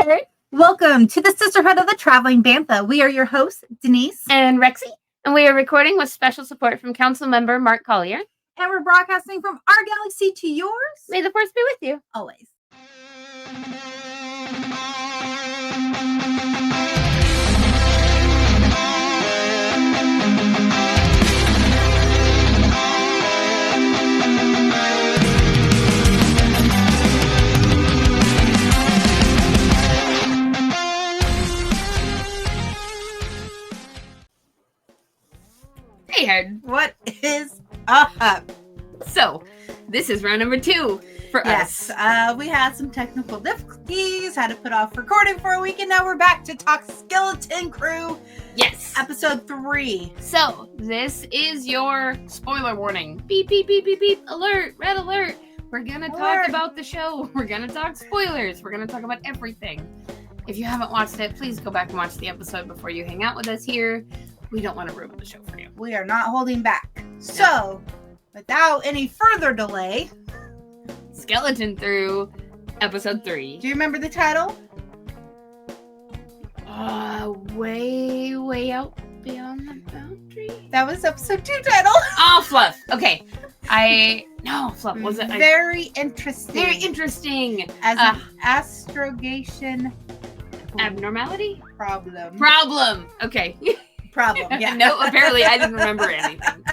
Hey! Welcome to the Sisterhood of the Traveling Bantha. We are your hosts, Denise and Rexy, and we are recording with special support from Council Member Mark Collier. And we're broadcasting from our galaxy to yours. May the force be with you. Always. Hey, Head. What is up? So, this is round number 2 for us. Yes, we had some technical difficulties, had to put off recording for a week, and now we're back to talk Skeleton Crew. Yes. Episode 3. So, this is your spoiler warning. Beep, beep, beep, beep, beep. Alert, red alert. We're going to talk about the show. We're going to talk spoilers. We're going to talk about everything. If you haven't watched it, please go back and watch the episode before you hang out with us here. We don't want to ruin the show for you. We are not holding back. No. So, without any further delay, Skeleton Through, episode 3. Do you remember the title? Way out beyond the boundary. That was episode 2 title. Oh, Fluff. Okay. Fluff. Was it? Very interesting. Very interesting. As an astrogation abnormality? Problem. Okay. Problem, yeah. No, apparently I didn't remember anything.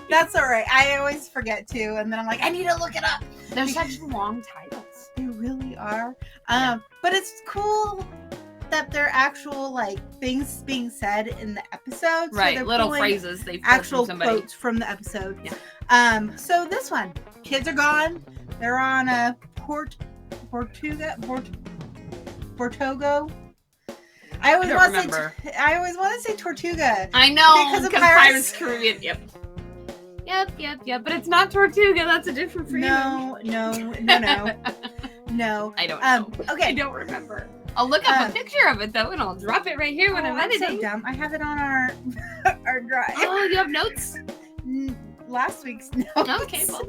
That's all right. I always forget too, and then I'm like, I need to look it up. They're such long titles. They really are. But it's cool that they're actual things being said in the episode. Right, so little phrases they actual quotes from the episode. Yeah. So this one, kids are gone. They're on a Portogo. I always want to say Tortuga. I know, because of Pirates Caribbean. Yep. But it's not Tortuga. That's a different freedom. No. No. I don't know. Okay. I don't remember. I'll look up a picture of it though, and I'll drop it right here when I'm editing. So dumb. I have it on our drive. Oh, you have notes? Last week's notes. Okay, well.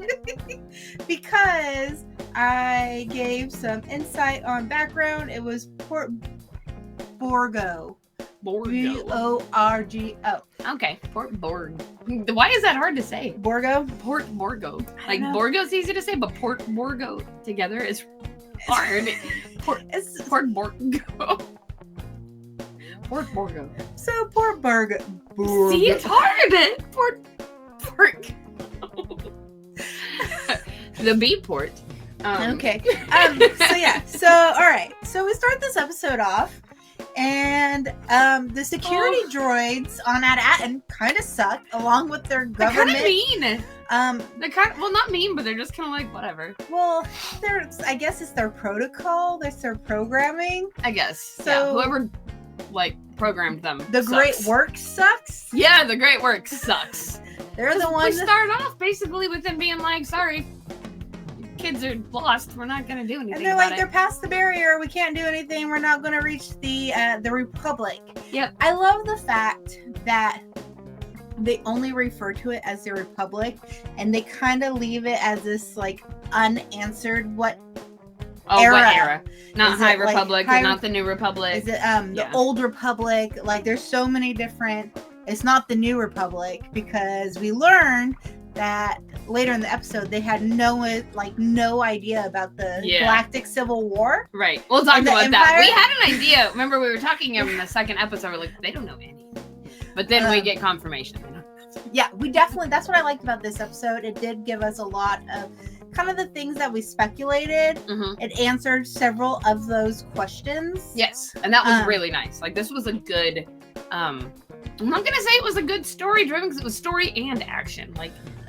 Because I gave some insight on background. It was Borgo. Borgo. Okay. Port Borg. Why is that hard to say? Borgo? Port Borgo. Borgo's easy to say, but Port Borgo together is hard. Port Borgo. Port Borgo. So Port Borgo. See, it's hard. Port. The B port. Okay. So all right. So we start this episode off. And the security droids on At-Aten kind of suck, along with their government. They're kind of mean. They're not mean, but they're just kind of like whatever. Well, I guess it's their protocol. It's their programming. I guess. So whoever programmed them. The great work sucks. Yeah, the great work sucks. They're the ones. We start off basically with them being like, "Sorry, kids are lost. We're not going to do anything." And they're like, they're past the barrier. We can't do anything. We're not going to reach the Republic. Yep. I love the fact that they only refer to it as the Republic, and they kind of leave it as this unanswered what era? Not High Republic, not the New Republic. Is it the Old Republic? There's so many different. It's not the New Republic, because we learned that later in the episode they had no idea about the Galactic Civil War. Right. We'll talk about that. We had an idea. Remember, we were talking in the second episode. We're like, they don't know anything. But then we get confirmation. Yeah, we definitely. That's what I liked about this episode. It did give us a lot of kind of the things that we speculated. Mm-hmm. It answered several of those questions. Yes, and that was really nice. This was a good. I'm not gonna say it was a good story driven, because it was story and action.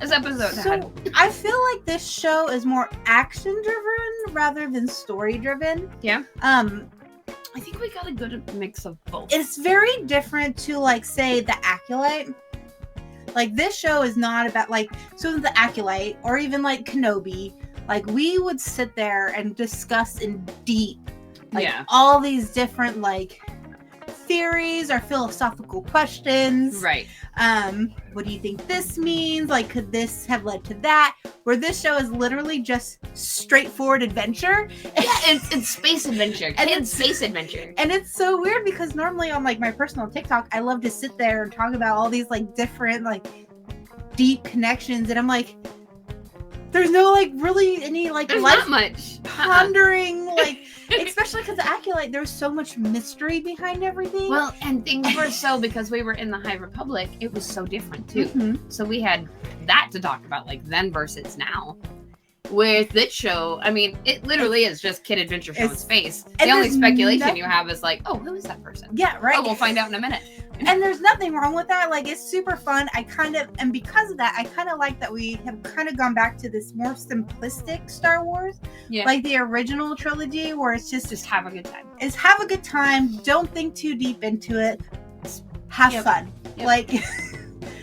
This episode had. I feel like this show is more action driven rather than story driven. Yeah. I think we got a good mix of both. It's very different to say the Acolyte. This show is not about so the Acolyte or even Kenobi. We would sit there and discuss in deep all these different theories or philosophical questions. Right. What do you think this means? Could this have led to that? where this show is literally just straightforward adventure. Yeah, it's space adventure. Kids space adventure. And it's so weird because normally on like my personal TikTok, I love to sit there and talk about all these like different like deep connections, and I'm like, there's no like really any like there's not much pondering like especially because the Acolyte, there's so much mystery behind everything. Well, and things were so, because we were in the High Republic, it was so different too. Mm-hmm. So we had that to talk about, like then versus now. With this show, I mean, it literally is just kid adventure show in space. The only speculation you have is like, oh, who is that person? Yeah, right. Oh, we'll find out in a minute. And there's nothing wrong with that. Like, it's super fun. And because of that, I kind of like that we have kind of gone back to this more simplistic Star Wars. Yeah. Like the original trilogy, where it's just have a good time. It's have a good time. Don't think too deep into it. Have fun. Yep. Like,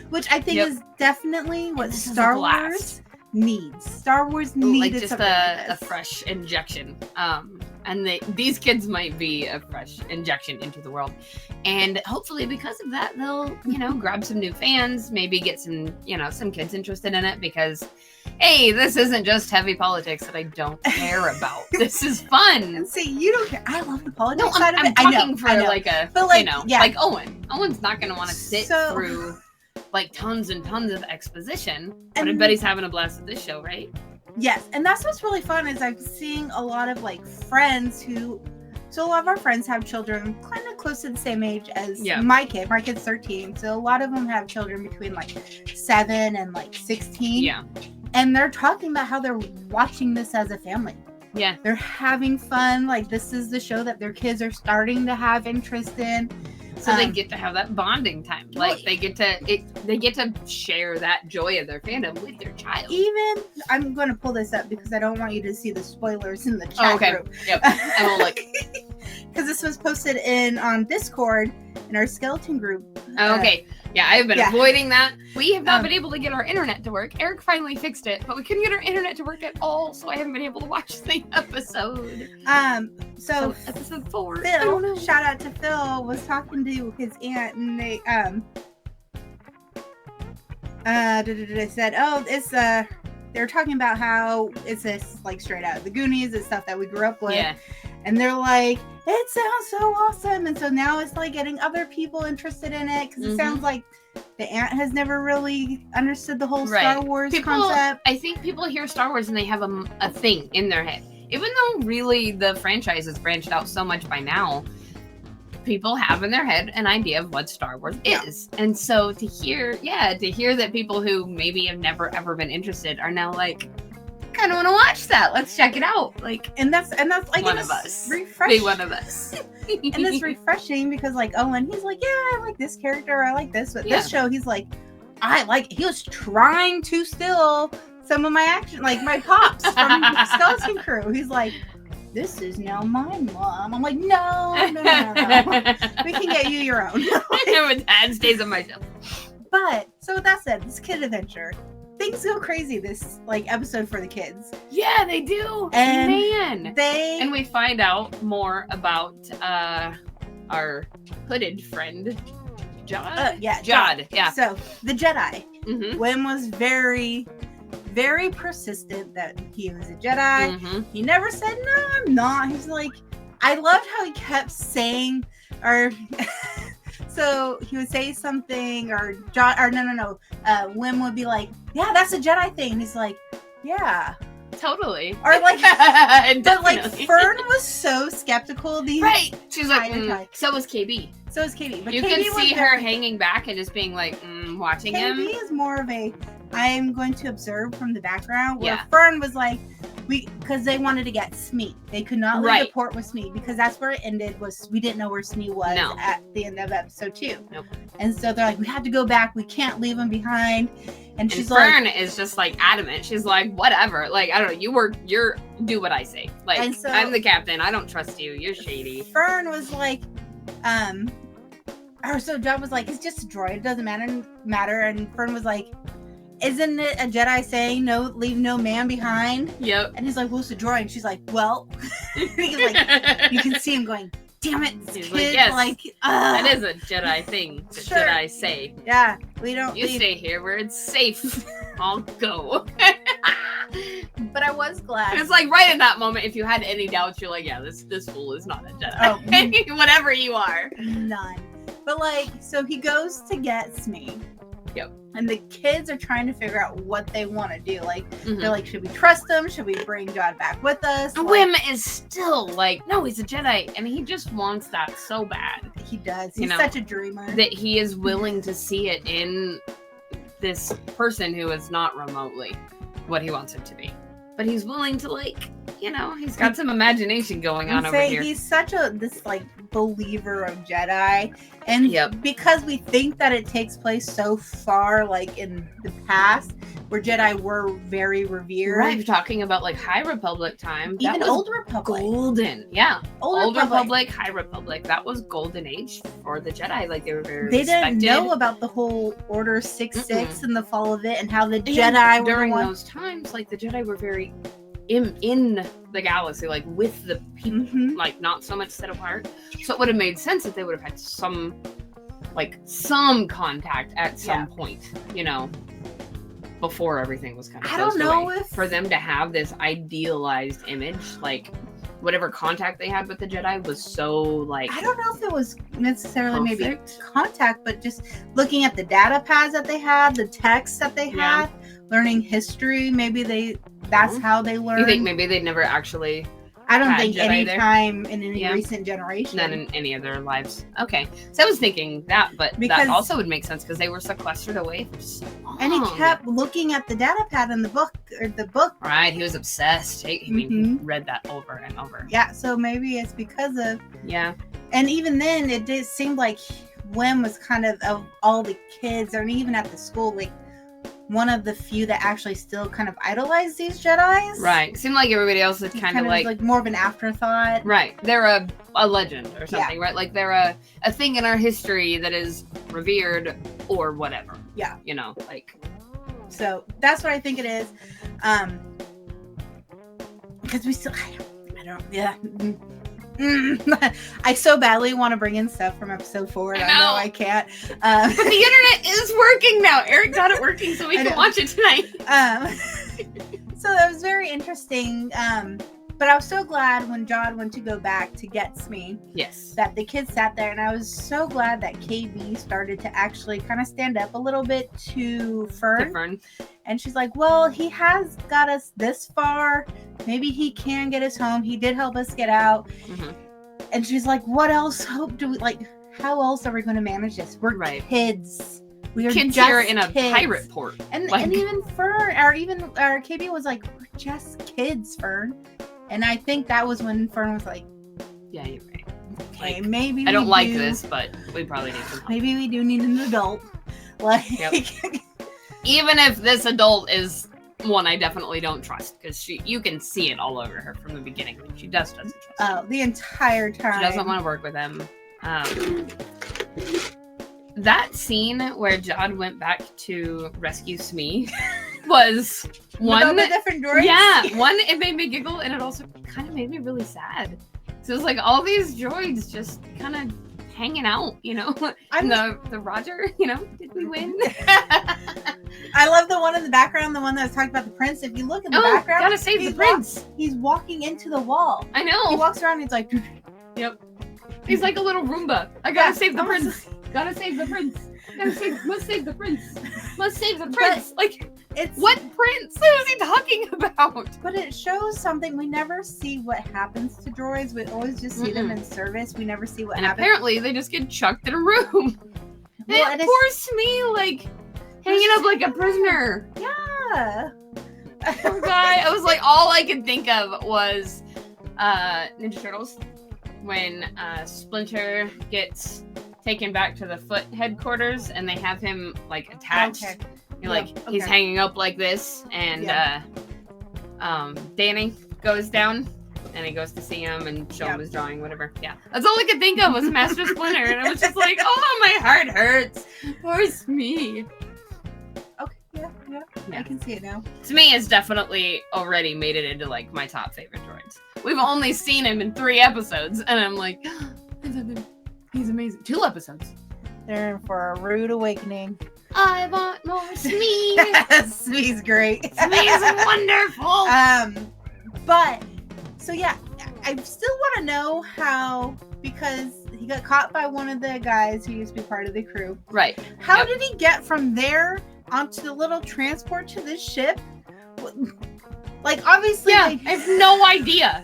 which I think is definitely what Star Wars needs. Star Wars needs like just a fresh injection. And these kids might be a fresh injection into the world, and hopefully because of that they'll grab some new fans, maybe get some kids interested in it, because hey, this isn't just heavy politics that I don't care about. This is fun. And see, you don't care. I love the politics side of it. I'm talking I know. like a, but like, like Owen's not going to want to sit through like tons and tons of exposition, but I bet he's having a blast with this show, right? Yes, and that's what's really fun is I'm seeing a lot of like friends so a lot of our friends have children kind of close to the same age as my kid. My kid's 13, so a lot of them have children between like 7 and like 16. Yeah. And they're talking about how they're watching this as a family. Yeah. They're having fun. Like, this is the show that their kids are starting to have interest in. So they get to have that bonding time. Like they get to share that joy of their fandom with their child. Even I'm going to pull this up because I don't want you to see the spoilers in the chat group. Yep. I will look. Because this was posted on Discord in our skeleton group. Okay. Yeah, I've been avoiding that. We have not been able to get our internet to work. Eric finally fixed it, but we couldn't get our internet to work at all, so I haven't been able to watch the episode. So episode 4. Phil, shout out to Phil, was talking to his aunt, and they said, oh, it's they were talking about how it's this like straight out of the Goonies, it's stuff that we grew up with. Yeah. And they're like, it sounds so awesome. And so now it's like getting other people interested in it, because it sounds like the aunt has never really understood the whole Star Wars concept. I think people hear Star Wars and they have a thing in their head. Even though really the franchise has branched out so much by now, people have in their head an idea of what Star Wars is. And so to hear that people who maybe have never ever been interested are now like, I kind of want to watch that. Let's check it out. Like, and that's like one of us. Refreshing. Be one of us. And it's refreshing because like Owen, he's like, yeah, I like this character, I like this, but this show, he's like, he was trying to steal some of my action, like my pops from Skeleton Crew. He's like, this is now mine, Mom. I'm like, no. We can get you your own. With Dad stays on my shelf. But so with that said, this kid adventure, things go crazy this like episode for the kids. Yeah, they do. And and we find out more about our hooded friend, Jod. Jod. Yeah. So the Jedi. Wim was very, very persistent that he was a Jedi. He never said, no, I'm not. He's like, I loved how he kept saying, or so he would say something, or Wim would be like, yeah, that's a Jedi thing. And he's like, yeah. Totally. Or like, but like Fern was so skeptical. Right. She's like, so was KB. But you can see her hanging back and just being like, watching him. KB is more of a, I'm going to observe from the background, where Fern was like, because they wanted to get Smee. They could not leave the port with Smee, because that's where it ended, was we didn't know where Smee was at the end of episode 2. Nope. And so they're like, we have to go back. We can't leave him behind. And she's Fern is just like adamant. She's like, whatever. Like, I don't know. You're do what I say. Like, so, I'm the captain. I don't trust you. You're shady. Fern was like, so John was like, it's just a droid. It doesn't matter. And Fern was like, isn't it a Jedi saying no, leave no man behind? Yep. And he's like, well, it's a droid. And she's like, well, he's like, you can see him going, damn it, he's kid. Like, yes, like, that is a Jedi thing. The Jedi say. Yeah, we don't. You stay here where it's safe. I'll go. But I was glad. It's like right in that moment, if you had any doubts, you're like, yeah, this fool is not a Jedi. Oh. Whatever you are. None. But like, so he goes to get Smee. Yep. And the kids are trying to figure out what they want to do. Like, they're like, should we trust him? Should we bring Jod back with us? And like, Wim is still like, no, he's a Jedi. And he just wants that so bad. He does. He's such a dreamer. That he is willing to see it in this person who is not remotely what he wants it to be. But he's willing to, like, he's got some imagination going on over here. He's such this believer of Jedi. And because we think that it takes place so far, like, in the past, where Jedi were very revered. Right, you're talking about, like, High Republic time. Even Old Republic. Golden. Yeah. Old Republic, High Republic. That was golden age for the Jedi. Like, they were very respected. Didn't know about the whole Order 66 and the fall of it and how the Jedi were during those times, like, the Jedi were very in the galaxy, like, with the people, like, not so much set apart. So it would have made sense that they would have had some contact at some point, before everything was kind of I don't know if for them to have this idealized image, like, whatever contact they had with the Jedi was so, like, I don't know if it was necessarily perfect. Maybe contact, but just looking at the data pads that they had, the texts that they had, learning history, maybe that's how they learned. You think maybe they'd never actually I don't think Jedi any there? Time in any recent generation. Not in any of their lives. Okay. So I was thinking that, but that also would make sense because they were sequestered away for so long. And he kept looking at the data pad in the book. Right. He was obsessed. He read that over and over. Yeah. So maybe it's because of. Yeah. And even then, it did seem like Wim was kind of all the kids, or even at the school, like, one of the few that actually still kind of idolize these Jedis. Right. Seemed like everybody else is kind of like more of an afterthought. Right. They're a legend or something, right? Like, they're a thing in our history that is revered or whatever. Yeah. Like. So that's what I think it is. Because we still, I don't, yeah. I so badly want to bring in stuff from episode 4, and I know I can't. But the internet is working now. Eric got it working, so we can watch it tonight. So that was very interesting. But I was so glad when Jod went to go back to get Smee. Yes. That the kids sat there, and I was so glad that KB started to actually kind of stand up a little bit to Fern. And she's like, well, he has got us this far. Maybe he can get us home. He did help us get out. Mm-hmm. And she's like, what else how else are we going to manage this? We're kids. We are kids just here in a kids. pirate port. And even Fern, or KB was like, we're just kids, Fern. And I think that was when Fern was like, yeah, you're right. Okay, maybe I don't like this, but we probably need some help. Maybe we do need an adult. Even if this adult is one I definitely don't trust, because you can see it all over her from the beginning. She doesn't trust him. Oh, the entire time. She doesn't want to work with him. That scene where Jod went back to rescue Smee was one. With all the different droids? Yeah, one, it made me giggle, and it also kind of made me really sad. So it was like all these droids just kind of hanging out, the Roger, did we win? I love the one in the background, the one that was talking about the prince. If you look in the background, gotta save the prince. He's walking into the wall. I know. He walks around and he's like, yep. He's like a little Roomba. I gotta save the prince. Gotta save the prince. Must save the prince. Must save the prince. What prince? What is he talking about? But it shows something. We never see what happens to droids. We always just see them in service. We never see what happens. And apparently they just get chucked in a room. Well, and poor Smee, hanging up like a prisoner. Yeah. Poor guy. I was like, all I could think of was Ninja Turtles. When Splinter gets taken back to the Foot headquarters and they have him attached. Okay. He's hanging up like this, and Danny goes down and he goes to see him and show him his drawing, whatever. Yeah. That's all I could think of was Master Splinter, and I was just like, oh, my heart hurts. Poor Smee. Okay, yeah. I can see it now. Smee has definitely already made it into my top favorite droids. We've only seen him in 3 episodes, and I'm like, I love him. He's amazing. 2 episodes. They're in for a rude awakening. I want more Smee. Smee's great. Smee's wonderful. But so yeah, I still want to know how, because he got caught by one of the guys who used to be part of the crew. Right. How did he get from there onto the little transport to this ship? Like, obviously, I have no idea.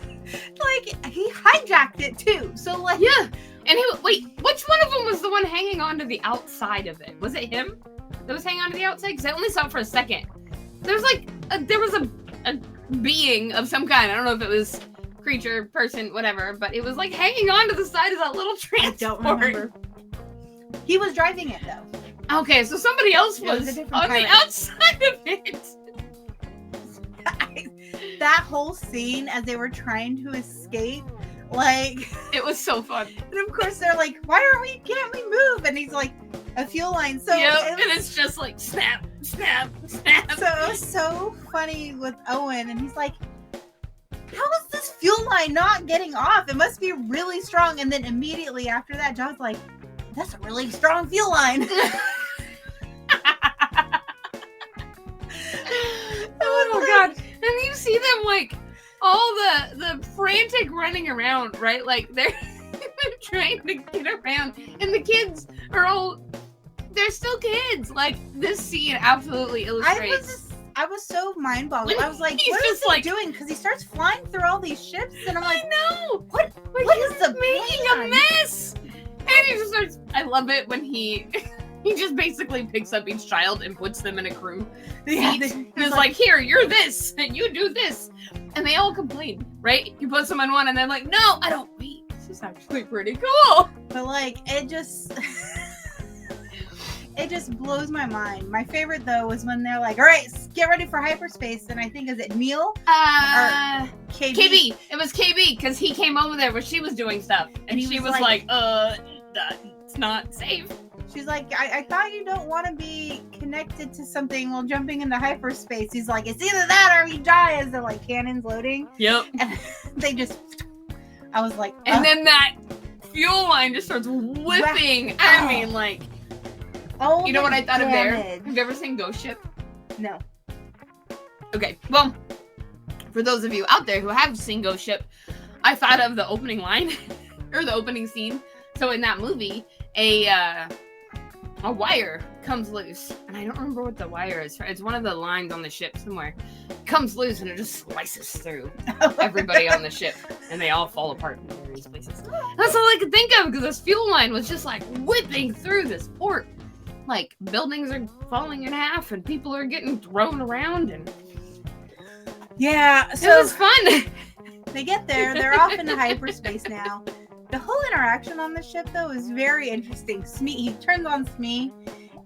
Like, he hijacked it too. So, like, yeah. And wait, which one of them was the one hanging on to the outside of it? Was it him that was hanging on to the outside? Because I only saw it for a second. There was a being of some kind. I don't know if it was creature, person, whatever, but it was like hanging on to the side of that little transport. I don't remember. He was driving it though. Okay, so somebody else was on the outside of it. That whole scene as they were trying to escape, like, it was so fun. And of course they're like, can't we move? And he's like, a fuel line. So and it's just like snap, snap, snap. So it was so funny with Owen, and he's like, how is this fuel line not getting off? It must be really strong. And then immediately after that, John's like, that's a really strong fuel line. Oh god. And you see them like all the frantic running around, right? Like they're trying to get around, and the kids are they're still kids. Like, this scene absolutely illustrates. I was so mind boggled. I was like, what is he doing? Because he starts flying through all these ships, and I'm like, I know. What is the making plan? A mess? And he just starts. I love it when he just basically picks up each child and puts them in a crew. He's like, here, you're this, and you do this, and they all complain, right? He puts them on one, and they're like, no, I don't. Wait, this is actually pretty cool. But like, it just. It just blows my mind. My favorite though was when they're like, all right, get ready for hyperspace. And I think, is it Neil? KB? KB. It was KB, because he came over there where she was doing stuff. And she was like, it's not safe. She's like, I thought you don't want to be connected to something while jumping into hyperspace. He's like, it's either that or we die, as they're like cannons loading. Yep. And they just, I was like, and then that fuel line just starts whipping. I mean, like, oh, you know what I thought of there? Have you ever seen Ghost Ship? No. Okay, well, for those of you out there who have seen Ghost Ship, I thought of the opening line, or the opening scene. So in that movie, a wire comes loose, and I don't remember what the wire is. It's one of the lines on the ship somewhere. Comes loose, and it just slices through everybody on the ship, and they all fall apart in various places. That's all I could think of, because this fuel line was just like whipping through this port. Like, buildings are falling in half, and people are getting thrown around, and yeah, so it was fun. They get there, they're off into hyperspace now. The whole interaction on the ship, though, is very interesting. Smee, he turns on Smee,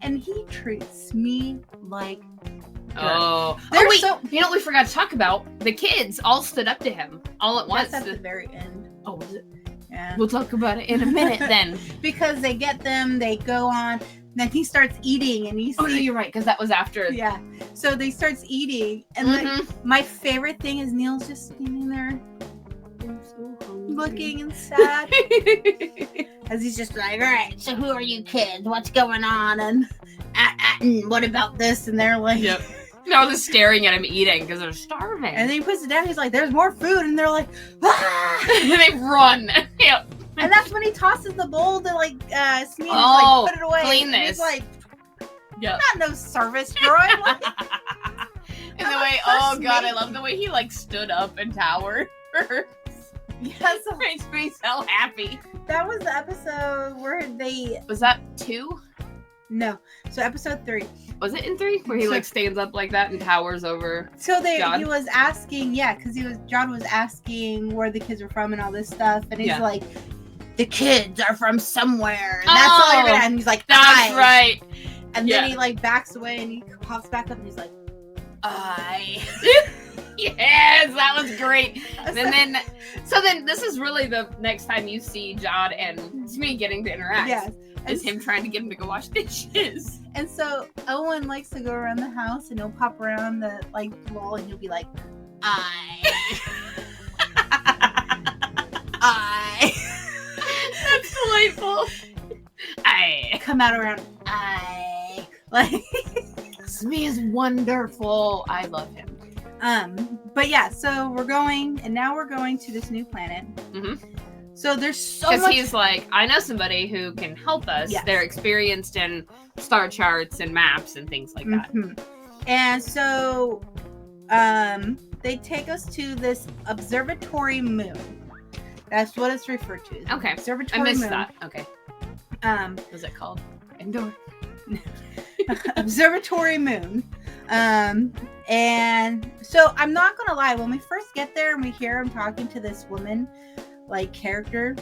and he treats Smee like dirt. Oh, wait, you know what we forgot to talk about? The kids all stood up to him all at once. That's at the very end. Oh, was it? Yeah. We'll talk about it in a minute then. Because they get them, they go on. Then he starts eating, and he's. Oh, no, you're right, because that was after. Yeah. So they starts eating, and like, my favorite thing is Neil's just standing there, so looking and sad, as he's just like, all right, so who are you kids? What's going on? And what about this? And they're like, yep. They're all just staring at him eating because they're starving. And then he puts it down. He's like, there's more food, and they're like, ah! And they run. Yep. And that's when he tosses the bowl to like Smee, like put it away. Clean and this. he's like, yep. Not no service droid. Like, and the way, oh god, I love the way he like stood up and towered. Yeah, so makes me so happy. That was the episode where they. Was that 2? No, so episode 3. Was it in 3 where he like stands up like that and towers over? So John? He was asking, because John was asking where the kids were from and all this stuff, and he's like, the kids are from somewhere. And that's all you're gonna. And he's like, that's right. And then he like backs away and he pops back up and he's like, I. Yes, that was great. And then this is really the next time you see John and Smee getting to interact. Yes. Is him trying to get him to go wash dishes. And so Owen likes to go around the house and he'll pop around the like wall and he'll be like, That's delightful. come out around I. Like, Smee is wonderful. I love him. but yeah, so we're going to this new planet. Mm-hmm. So there's so much. Because he's like, I know somebody who can help us. Yes. They're experienced in star charts and maps and things like that. Mm-hmm. And so, they take us to this observatory moon. That's what it's referred to. Okay. Observatory I missed moon. that. Okay. What's it called? Indoor. Observatory moon. And so I'm not gonna lie, when we first get there and we hear him talking to this woman, like, character,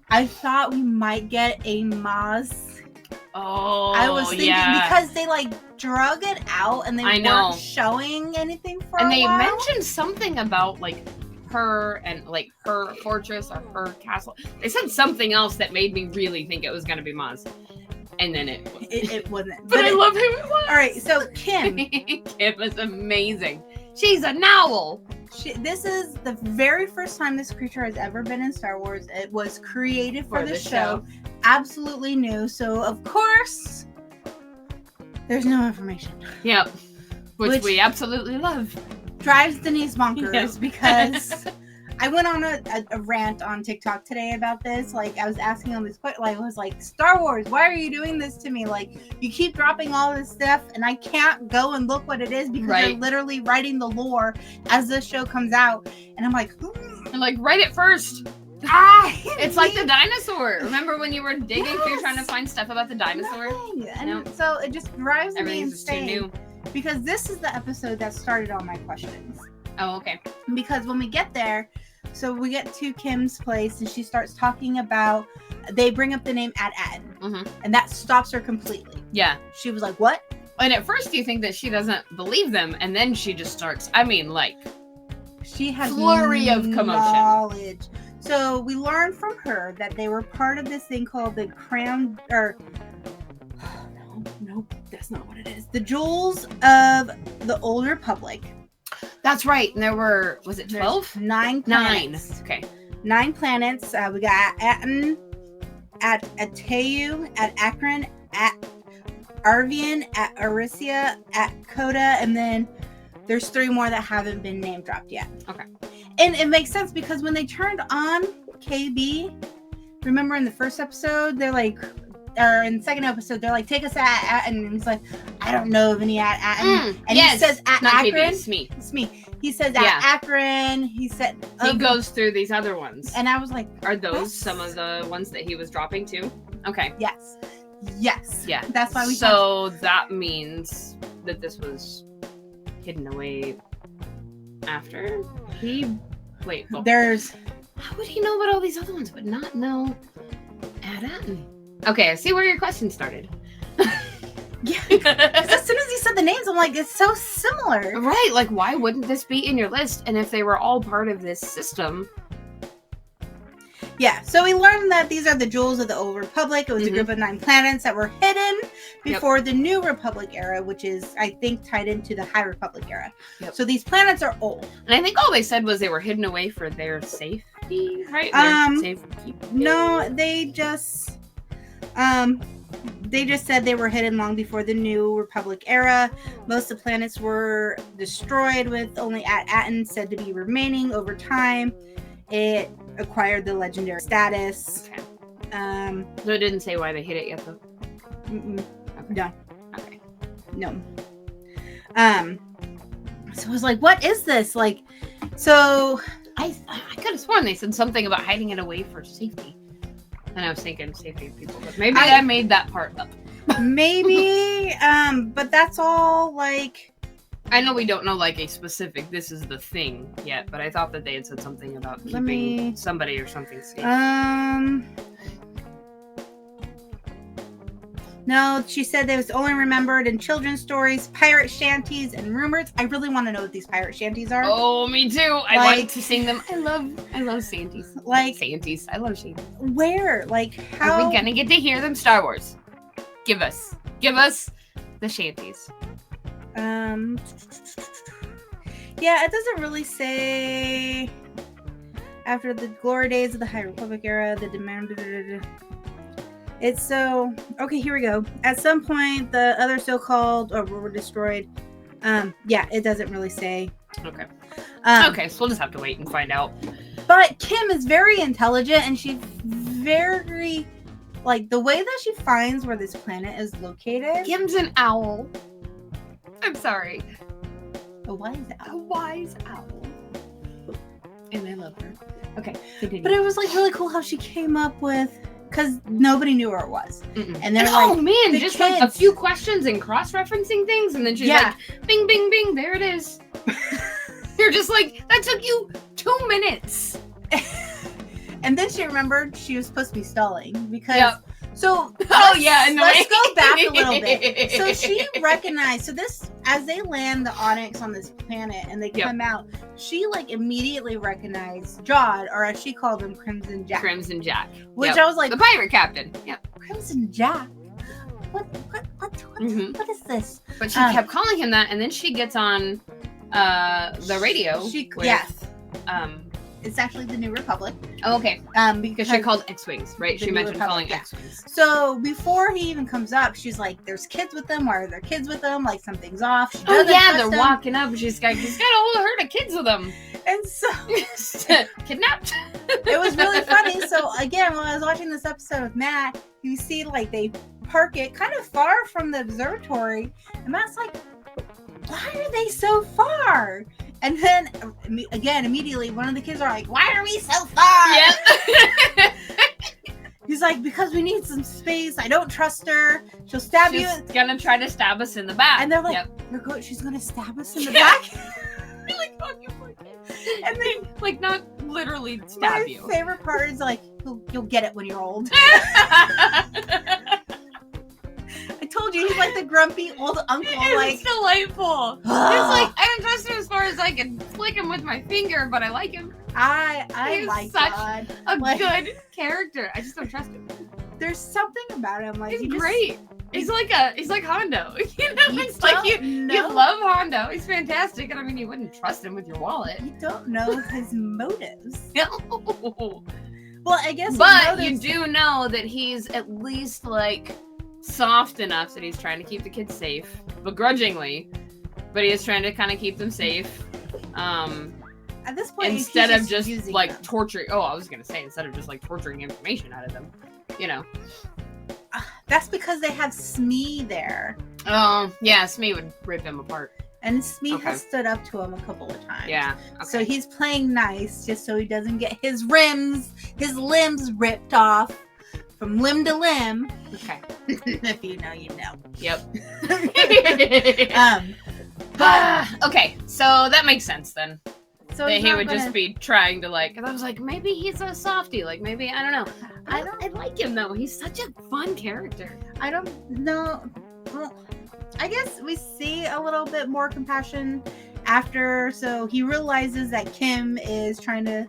I thought we might get a Maz. Oh, I was thinking, because they like drug it out and they weren't showing anything for and a while. And they mentioned something about like her and like her fortress or her castle. They said something else that made me really think it was gonna be Maz. And then it wasn't. But I love who it was. All right, so Kim. Kim is amazing. She's an owl. This is the very first time this creature has ever been in Star Wars. It was created for the show. Absolutely new. So, of course, there's no information. Yep. Which we absolutely love. Drives Denise bonkers because I went on a rant on TikTok today about this. Like, I was asking all this question. Like, I was like, Star Wars, why are you doing this to me? Like, you keep dropping all this stuff, and I can't go and look what it is because they're literally writing the lore as this show comes out. And I'm like, and like, write it first. It's like the dinosaur. Remember when you were digging through trying to find stuff about the dinosaur? And so it just drives me insane. Just too new. Because this is the episode that started all my questions. Oh, okay. Because when we get there, so we get to Kim's place and she starts talking about, they bring up the name At-Aten. And that stops her completely. Yeah. She was like, what? And at first you think that she doesn't believe them, and then she just starts, she has flurry of commotion. Knowledge. So we learned from her that they were part of this thing called the Crown, or no, that's not what it is. The Jewels of the Old Republic. That's right. And there were, was it 12? 9 planets. 9. Okay. 9 planets. We got Aten, at Ateu, at Akron, at Arvian, at Arisia, at Coda, and then there's 3 more that haven't been name dropped yet. Okay. And it makes sense because when they turned on KB, remember in the first episode, they're like, or in the second episode, they're like, take us at and he's like, I don't know of any at and he says at Akron. Smee. He says at Akron. He said he goes through these other ones, and I was like, are those some of the ones that he was dropping too? Okay. Yes. Yeah. That's why we. So that means that this was hidden away after he. Wait. Well, there's. How would he know about all these other ones, but not know At-Aten? Okay, I see where your question started. Yeah, because as soon as he said the names, I'm like, it's so similar. Right, like, why wouldn't this be in your list? And if they were all part of this system... Yeah, so we learned that these are the Jewels of the Old Republic. It was a group of 9 planets that were hidden before the New Republic era, which is, I think, tied into the High Republic era. So these planets are old. And I think all they said was they were hidden away for their safety, right? No, they just said they were hidden long before the New Republic era. Most of the planets were destroyed, with only At-Aten said to be remaining. Over time, it acquired the legendary status. Okay. So it didn't say why they hid it yet, though? Okay. No. Okay. No. So I was like, what is this? Like, so... I could have sworn they said something about hiding it away for safety. And I was thinking safety of people, but maybe I made that part up. Maybe, but that's all, like... I know we don't know, like, a specific, this is the thing yet, but I thought that they had said something about keeping somebody or something safe. No, she said they was only remembered in children's stories, pirate shanties, and rumors. I really want to know what these pirate shanties are. Oh, me too. I like to sing them. I love shanties. Like shanties. I love shanties. Where? Like, how are we gonna get to hear them? Star Wars. Give us the shanties. Yeah, it doesn't really say. After the glory days of the High Republic era, the demand. It's so okay. Here we go. At some point, the other so-called were destroyed. Yeah, it doesn't really say. Okay. Okay, so we'll just have to wait and find out. But Kim is very intelligent, and she's very like the way that she finds where this planet is located. Kim's an owl. I'm sorry. A wise A owl. wise owl. And I love her. Okay, continue. But it was like really cool how she came up with, because nobody knew where it was. Mm-mm. And they're oh like, man, the just like a kids. few questions and cross-referencing things, and then she's like, bing, bing, bing, there it is. You're just like, that took you 2 minutes. And then she remembered she was supposed to be stalling because. Yep. So Oh yeah, and let's go back a little bit. So she recognized. So this, as they land the Onyx on this planet and they come out, she like immediately recognized Jod, or as she called him, Crimson Jack. Crimson Jack. Which I was like, the pirate captain. Yep. Crimson Jack. What is this? But she kept calling him that, and then she gets on the radio. Yes. It's actually the New Republic. Oh, okay. Because she called X-Wings, right? She mentioned calling X-Wings. So before he even comes up, she's like, there's kids with them. Why are there kids with them? Like, something's off. She Oh, doesn't yeah, trust they're them. walking up, and she's got a whole herd of kids with them. And so... Kidnapped. It was really funny. So, again, when I was watching this episode with Matt, you see, like, they park it kind of far from the observatory. And Matt's like, why are they so far? And then, again, immediately, one of the kids are like, why are we so far? Yep. He's like, because we need some space. I don't trust her. She'll stab you. She's gonna try to stab us in the back. And they're like, she's going to stab us in the back? Like, oh, you poor kid. And then, like, not literally stab you. My favorite part is, like, you'll get it when you're old. I told you, he's like the grumpy old uncle. It's delightful. It's like, I don't trust him as far as I can flick him with my finger, but I like him. I He's like such God. a Like, good character. I just don't trust him. There's something about him. Like, He's great. He's like Hondo. You know, You it's like you know. love Hondo. He's fantastic. And I mean, you wouldn't trust him with your wallet. You don't know his motives. No. Well, I guess. But you do know that he's at least like soft enough that he's trying to keep the kids safe, begrudgingly, but he is trying to kind of keep them safe. At this point, instead of just like them. torturing. Oh, I was gonna say instead of just like torturing information out of them, you know. That's because they have Smee there. Oh, yeah, Smee would rip him apart. And Smee has stood up to him a couple of times. Yeah. Okay. So he's playing nice just so he doesn't get his limbs ripped off from limb to limb. Okay. If you know, you know. Yep. But okay, so that makes sense then. so That he would just be trying to like, and I was like, maybe he's a softie, like maybe, I don't know. I like him though. He's such a fun character. I don't know. Well, I guess we see a little bit more compassion after. So he realizes that Kim is trying to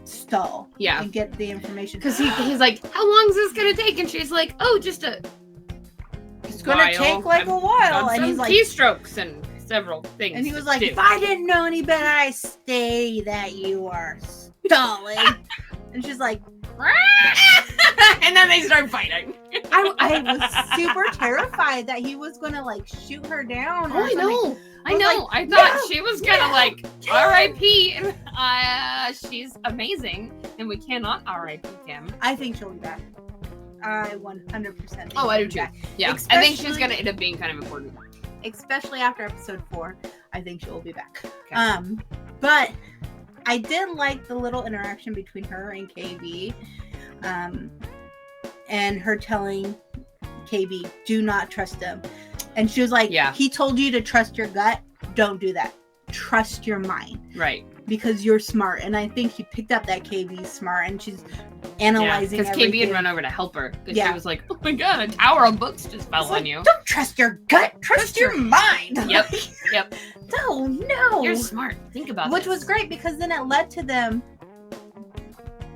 stall. Yeah. And get the information. Because he's like, how long is this gonna take? And she's like, oh, just it's gonna take like a while. And he's like, keystrokes and several things. and he was like, if I didn't know any better, I say that you are stalling. And she's like, and then they start fighting. I was super terrified that he was gonna like shoot her down. Oh, or I know. something. I know. like, I thought no, she was gonna like R.I.P. She's amazing, and we cannot R.I.P. Kim. I think she'll be back. I 100% think Oh, I do she'll be too. back. Yeah, I think she's gonna end up being kind of important. Especially after episode 4, I think she'll be back. Okay. But I did like the little interaction between her and KB, and her telling KB, "Do not trust him," and she was like, Yeah. He told you to trust your gut. Don't do that. Trust your mind." Right. Because you're smart, and I think she picked up that KB's smart, and she's analyzing because everything. KB had run over to help her because Yeah. she was like, "Oh my god, a tower of books just fell on you." Don't trust your gut. Trust your mind. Yep. Yep. No. You're smart. Think about Which this. was great because then it led to them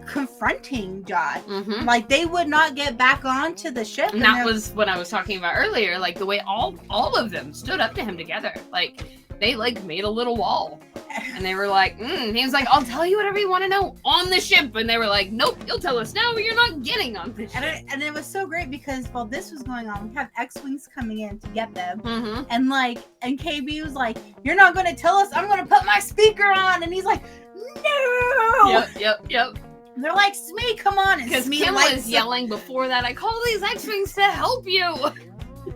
confronting Jod. Mm-hmm. Like they would not get back onto the ship. And that was what I was talking about earlier. Like the way all of them stood up to him together. Like they like made a little wall. And they were like, he was like, I'll tell you whatever you want to know on the ship. And they were like, nope, you'll tell us now, but you're not getting on this ship. And it was so great because while this was going on, we have X-Wings coming in to get them. Mm-hmm. And KB was like, you're not going to tell us, I'm going to put my speaker on. And he's like, no. Yep. They're like, Smee, come on. Because Kim was yelling before that, I call these X-Wings to help you.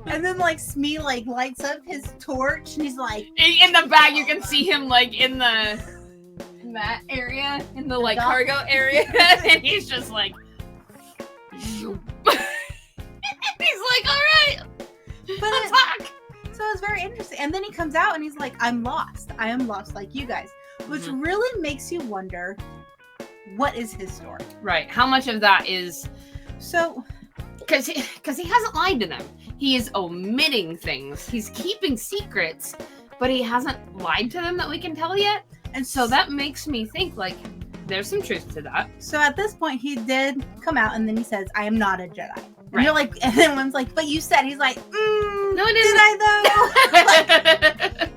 And then Smee lights up his torch and he's like, in the back you can see him in that area, in the cargo area, and he's just like he's like, all right, attack. So it's very interesting. And then he comes out and he's like, I am lost like you guys, which really makes you wonder, what is his story? Right. How much of that is so because he hasn't lied to them. He is omitting things. He's keeping secrets, but he hasn't lied to them that we can tell yet. And so that makes me think there's some truth to that. So at this point, he did come out and then he says, I am not a Jedi. And right. You're like, and then one's like, but you said, he's like, no, I did I though?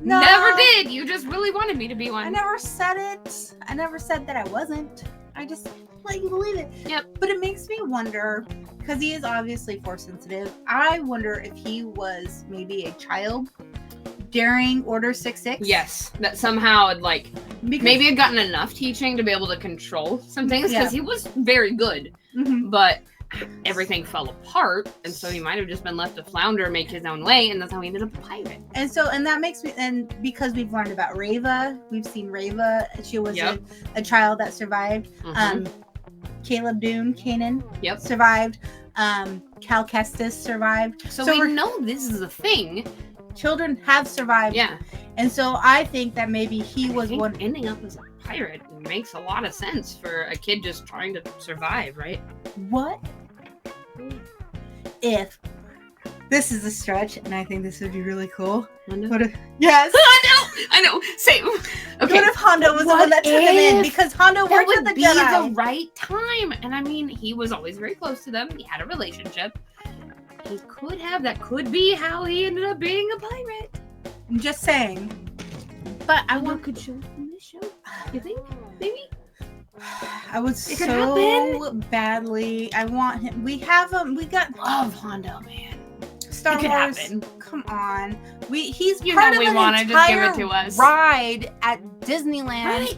No. Never did. You just really wanted me to be one. I never said it. I never said that I wasn't. I just let you believe it. Yep. But it makes me wonder, because he is obviously force sensitive. I wonder if he was maybe a child during Order 66. Yes. That somehow had maybe had gotten enough teaching to be able to control some things, because he was very good. Mm-hmm. But everything fell apart, and so he might have just been left to flounder and make his own way, and that's how he ended up a pirate. And that makes me, and because we've learned about Reva, we've seen Reva, she was a child that survived. Mm-hmm. Caleb Dune, Kanan, survived. Cal Kestis survived. So we know this is a thing. Children have survived. Yeah. And so I think that maybe he was one ending up as a pirate. Makes a lot of sense for a kid just trying to survive, right? What if this is a stretch, and I think this would be really cool? What if, yes. I know. Same. Okay. What if Hondo was the one that took him in? Because Hondo worked with the Jedi. That would be the right time. And I mean, he was always very close to them. He had a relationship. That could be how he ended up being a pirate. I'm just saying. But I could show up in this show. You think? Maybe? I would so badly. I want him. We have him. We got love Hondo, man. Star Wars. Happen. Come on. He's you part know of we want to just give it to us. Ride at Disneyland. Right.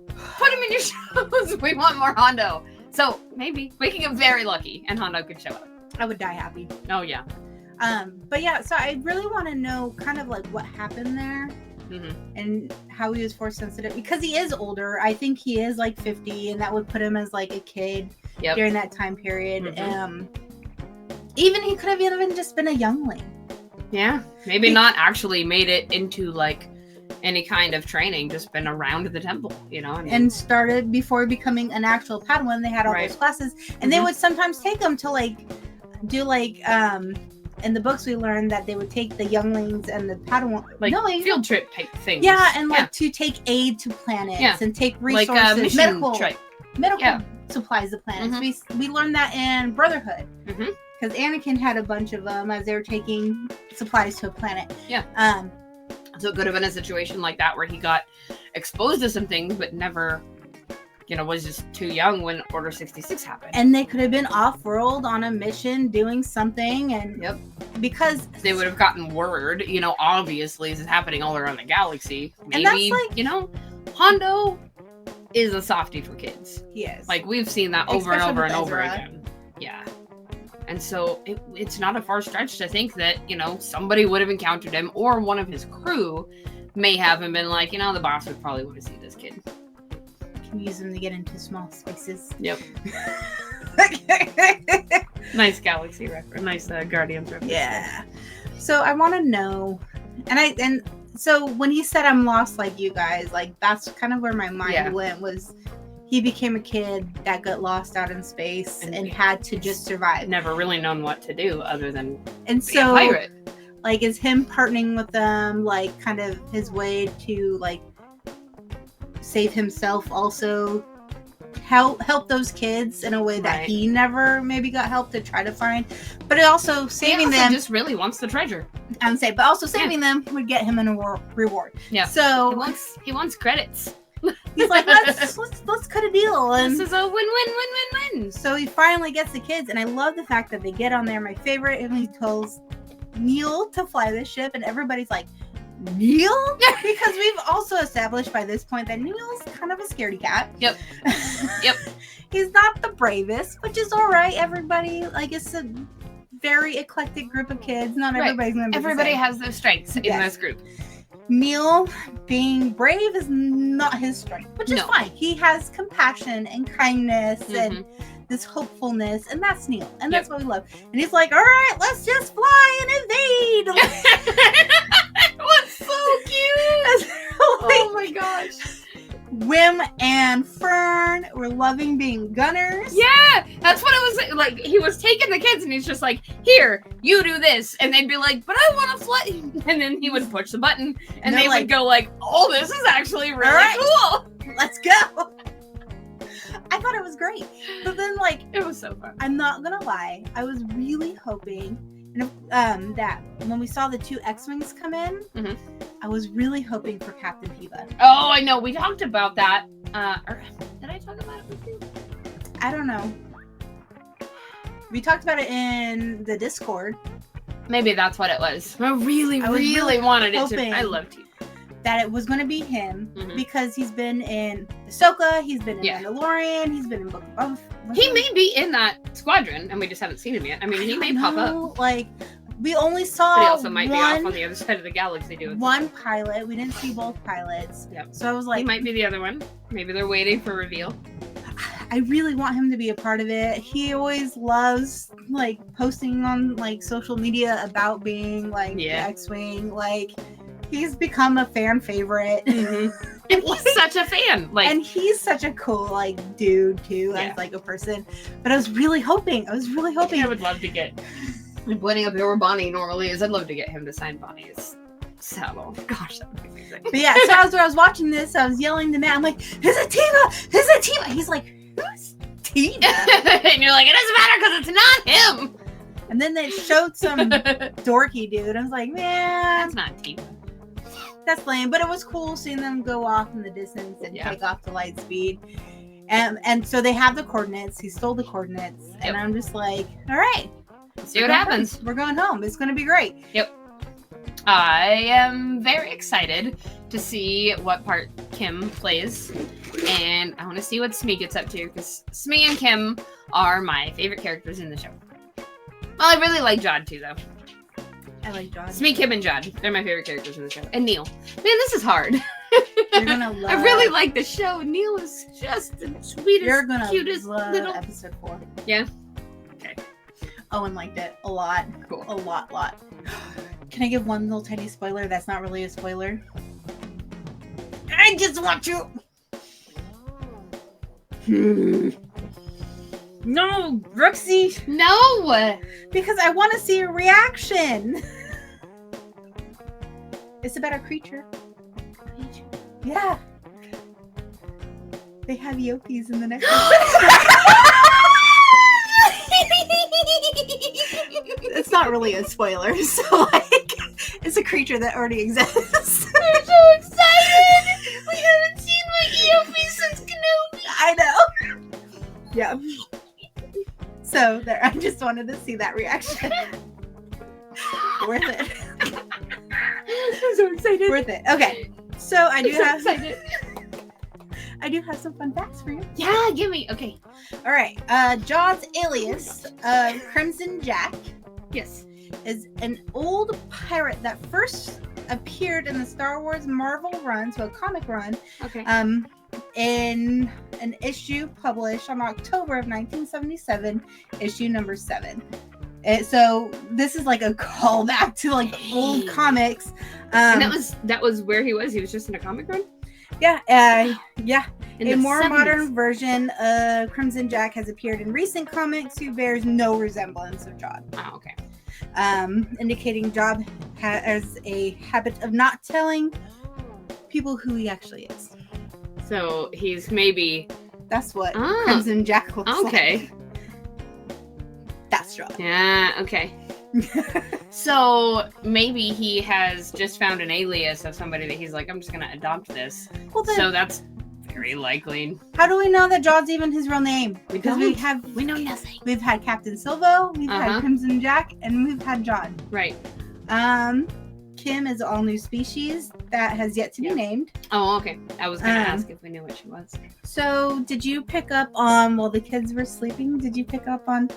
Put him in your shows. We want more Hondo. So maybe we can get very lucky, and Hondo could show up. I would die happy. Oh yeah. But yeah. So I really want to know kind of what happened there. Mm-hmm. And how he was force sensitive, because he is older. I think he is 50, and that would put him as a kid during that time period. Mm-hmm. Even he could have even just been a youngling. Yeah, maybe not actually made it into any kind of training, just been around the temple, and started before becoming an actual Padawan. They had all those classes, and they would sometimes take them to do in the books we learned that they would take the younglings and the Padawan field trip type things. Yeah, and to take aid to planets and take resources, medical supplies to planets. Mm-hmm. We learned that in Brotherhood. Mm-hmm. Because Anakin had a bunch of them as they were taking supplies to a planet. Yeah. So it could have been a situation like that where he got exposed to some things, but never, was just too young when Order 66 happened. And they could have been off-world on a mission doing something, and because they would have gotten word, obviously this is happening all around the galaxy. Maybe, and that's Hondo is a softie for kids. He is. We've seen that over and over and over again. Yeah. And so it's not a far stretch to think that, somebody would have encountered him, or one of his crew may have and been like, the boss would probably want to see this kid. Can use him to get into small spaces. Yep. Nice galaxy reference. Nice Guardians reference. Yeah. So I want to know, and so when he said I'm lost like you guys, that's kind of where my mind went, was he became a kid that got lost out in space and had to just survive. Never really known what to do other than be a pirate. Is him partnering with them kind of his way to save himself also? help those kids in a way that he never maybe got help to try to find, but it also saving them just really wants the treasure. I would say, but also saving them would get him an reward. Yeah. So he wants credits. He's like, let's cut a deal. And this is a win-win-win-win-win. So he finally gets the kids, and I love the fact that they get on there. My favorite, and he tells Neil to fly this ship, and everybody's like, Neil? Because we've also established by this point that Neil's kind of a scaredy cat. Yep. He's not the bravest, which is all right. Everybody, like, it's a very eclectic group of kids. Not everybody's going to be Everybody has their strengths in this group. Neil being brave is not his strength, which is fine. He has compassion and kindness and this hopefulness, and that's Neil, and that's what we love. And he's like, all right, let's just fly and invade. It was so cute. Oh my gosh. Wim and Fern were loving being gunners. Yeah, that's what it was like. He was taking the kids and he's just like, here, you do this. And they'd be like, but I want to fly. And then he would push the button and they would go like, oh, this is actually really cool. Let's go. I thought it was great. But then, like, it was so fun. I'm not going to lie. I was really hoping that when we saw the 2 X-Wings come in, I was really hoping for Captain Piva. Oh, I know. We talked about that. Or did I talk about it with you? I don't know. We talked about it in the Discord. Maybe that's what it was. I really wanted it to. I loved you. That it was going to be him because he's been in Ahsoka, he's been in Mandalorian, he's been in Book of Boba. He may be in that squadron, and we just haven't seen him yet. I mean, he may pop up. Like, we only saw but he also might be off on the other side of the galaxy doing one pilot. We didn't see both pilots. Yep. So I was like, he might be the other one. Maybe they're waiting for reveal. I really want him to be a part of it. He always loves, like, posting on, like, social media about being, like, the X-Wing. Like, he's become a fan favorite. And he's such a fan. Like, and he's such a cool, like, dude, too, as, like, a person. But I was really hoping. I would love to get... pointing up where Bonnie normally is. I'd love to get him to sign Bonnie's saddle. Gosh, that would be amazing. But yeah, so as I was watching this, I was yelling to Matt, I'm like, is it Tiva? He's like, who's Tiva? And you're like, it doesn't matter because it's not him. And then they showed some dorky dude. I was like, man. That's not Tiva. That's lame. But it was cool seeing them go off in the distance and take off to light speed. And so they have the coordinates. He stole the coordinates. And I'm just like, all right. See what happens. We're going home. It's going to be great. Yep. I am very excited to see what part Kim plays. And I want to see what Smee gets up to. Because Smee and Kim are my favorite characters in the show. Well, I really like Jod too, though. I like Jod. Smee, Kim, and Jod. They're my favorite characters in the show. And Neil. Man, this is hard. You're gonna love. I really like the show. Neil is just the sweetest, cutest love little... episode 4. Yeah? Okay. Owen liked it a lot. Cool. A lot. Can I give one little tiny spoiler that's not really a spoiler? I just want you. No, Brooksy. No. Because I want to see a reaction. It's about a creature. Yeah. They have yokis in the next It's not really a spoiler, so like it's a creature that already exists. We're so excited! We haven't seen my Eopie since Kenobi. I know. Yeah. So there, I just wanted to see that reaction. Worth it. I'm so excited. Worth it. Okay. So I do have excited. I do have some fun facts for you. Yeah, give me. Okay. All right. Jod's alias, Crimson Jack, is an old pirate that first appeared in the Star Wars Marvel run, so a comic run. Okay. In an issue published on October of 1977, issue number 7. So this is like a callback to like old comics. And that was where he was. He was just in a comic run. Yeah. Yeah. In a more 70s. modern version of Crimson Jack has appeared in recent comics who bears no resemblance of Jod. Oh, okay. Indicating Jod has a habit of not telling people who he actually is. So he's maybe That's what Crimson Jack looks like. Okay. That's John. Yeah, okay. So maybe he has just found an alias of somebody that he's like, I'm just gonna adopt this. Well, then, So that's very likely. how do we know that John's even his real name? Because we know nothing. We've had Captain Silvo, we've had Crimson Jack, and we've had John. Right. Kim is an all new species that has yet to be named. Oh, okay. I was gonna ask if we knew what she was. So, did you pick up on while the kids were sleeping? Did you pick up on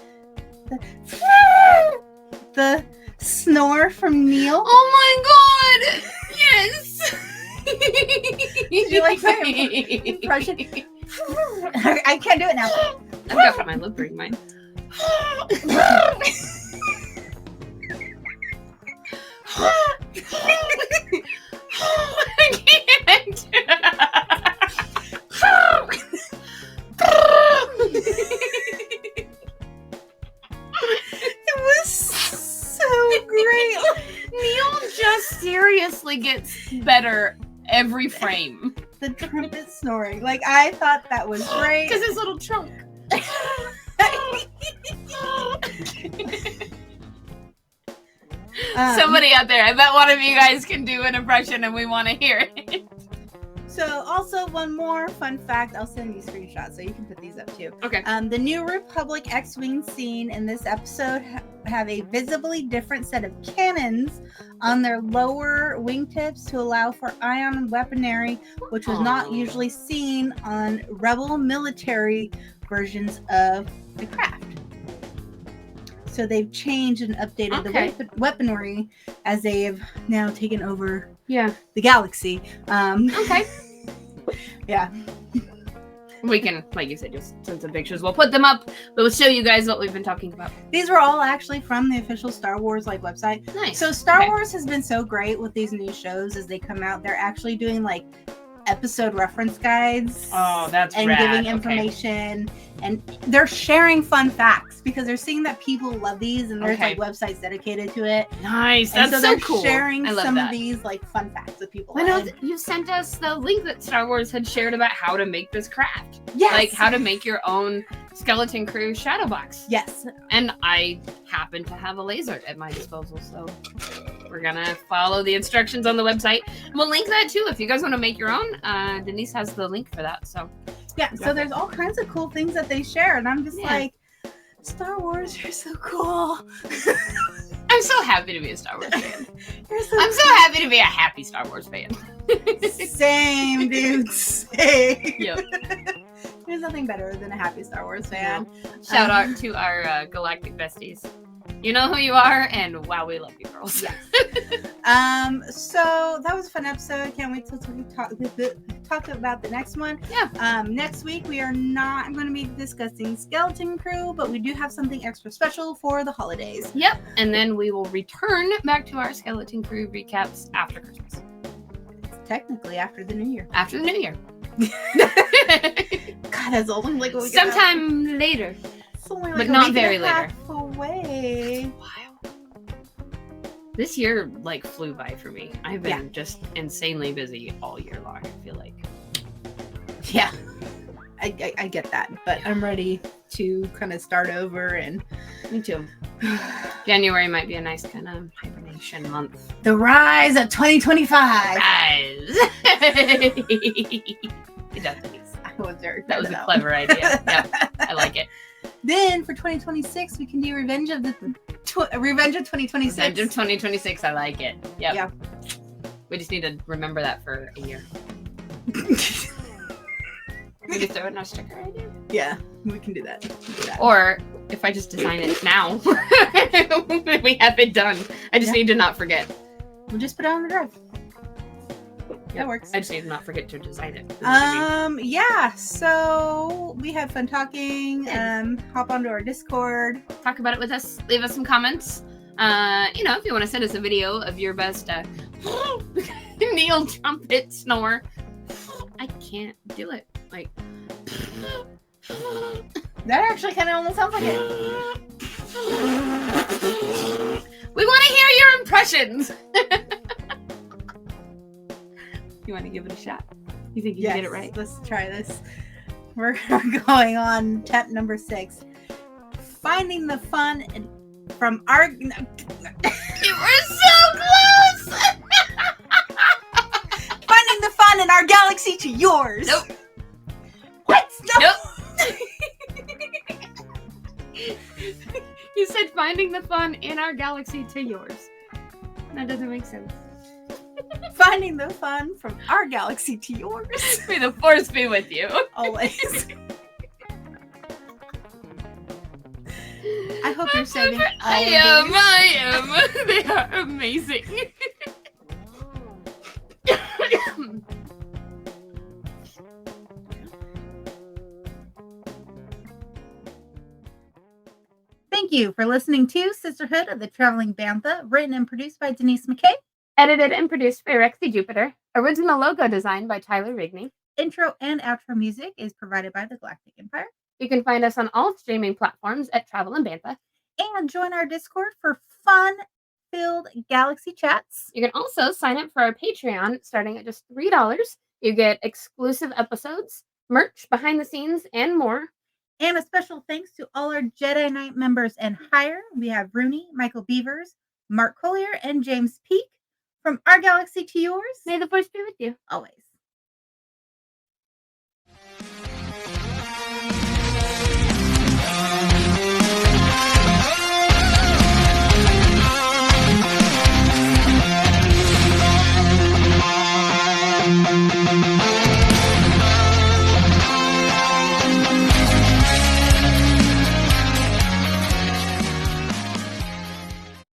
the snore from Neil? Oh my god! Yes. Did you like my impression? I can't do it now. I've got my lip ring mine. I can't. It was so great. Neil just seriously gets better every frame. The trumpet snoring. Like, I thought that was great. Because his little trunk. Somebody out there, I bet one of you guys can do an impression and we want to hear it. So, also one more fun fact. I'll send you screenshots so you can put these up too. Okay. The New Republic X-Wing scene in this episode have a visibly different set of cannons on their lower wingtips to allow for ion weaponry, which was not usually seen on Rebel military versions of the craft. So they've changed and updated the weaponry as they have now taken over the galaxy. Okay. Yeah. We can, like you said, just send some pictures. We'll put them up, but we'll show you guys what we've been talking about. These were all actually from the official Star Wars website. Nice. So Star Wars has been so great with these new shows as they come out. They're actually doing episode reference guides. Oh, that's and rad. Giving information, and they're sharing fun facts because they're seeing that people love these, and there's websites dedicated to it. Nice, and that's so so they're cool. Sharing some that. of these fun facts that people. I know you sent us the link that Star Wars had shared about how to make this craft. Yes, like how to make your own skeleton crew shadow box. Yes, and I happen to have a laser at my disposal, so we're gonna follow the instructions on the website. We'll link that too if you guys want to make your own. Denise has the link for that. So so there's all kinds of cool things that they share, and I'm just like, Star Wars, you're so cool. I'm so happy to be a Star Wars fan. I'm so happy to be a happy Star Wars fan. Same, dude. Same. Yep. There's nothing better than a happy Star Wars fan. Shout out to our Galactic besties. You know who you are, and wow, we love you, girls. Yes. So that was a fun episode. Can't wait till we talk about the next one. Yeah. Next week we are not going to be discussing Skeleton Crew, but we do have something extra special for the holidays. Yep. And then we will return back to our Skeleton Crew recaps after Christmas. It's technically after the New Year. After the New Year. God, that's only like a week sometime later. Only but not very later. Away. Wow. This year flew by for me. I've been just insanely busy all year long, I feel like. Yeah. I get that, but I'm ready to kind of start over. And me too. January might be a nice kind of hibernation month. The rise of 2025. Rise. That was a clever idea. Yep, I like it. Then for 2026, we can do Revenge of 2026. Revenge of 2026. I like it. Yep. Yeah. We just need to remember that for a year. We can throw it in our sticker idea. Yeah, we can do that. Or if I just design it now, we have it done. I just need to not forget. We'll just put it on the drive. That works. I just need to not forget to design it. Yeah, so we had fun talking. Hop onto our Discord. Talk about it with us. Leave us some comments. If you want to send us a video of your best Neil trumpet snore. I can't do it. That actually kind of almost sounds like it. We want to hear your impressions. You want to give it a shot? You think you can get it right? Let's try this. We're going on tip number 6. Finding the fun from our... You were so close! Finding the fun in our galaxy to yours. Nope. What? No. Nope. You said finding the fun in our galaxy to yours. That doesn't make sense. Finding the fun from our galaxy to yours. May the force be with you. Always. I hope you're saving all I am. They are amazing. Thank you for listening to Sisterhood of the Traveling Bantha, written and produced by Denise McKay. Edited and produced by Rexy Jupiter. Original logo designed by Tyler Rigney. Intro and outro music is provided by the Galactic Empire. You can find us on all streaming platforms at Travel and Bantha. And join our Discord for fun-filled galaxy chats. You can also sign up for our Patreon starting at just $3. You get exclusive episodes, merch, behind the scenes, and more. And a special thanks to all our Jedi Knight members and higher. We have Rooney, Michael Beavers, Mark Collier, and James Peake. From our galaxy to yours. May the force be with you. Always.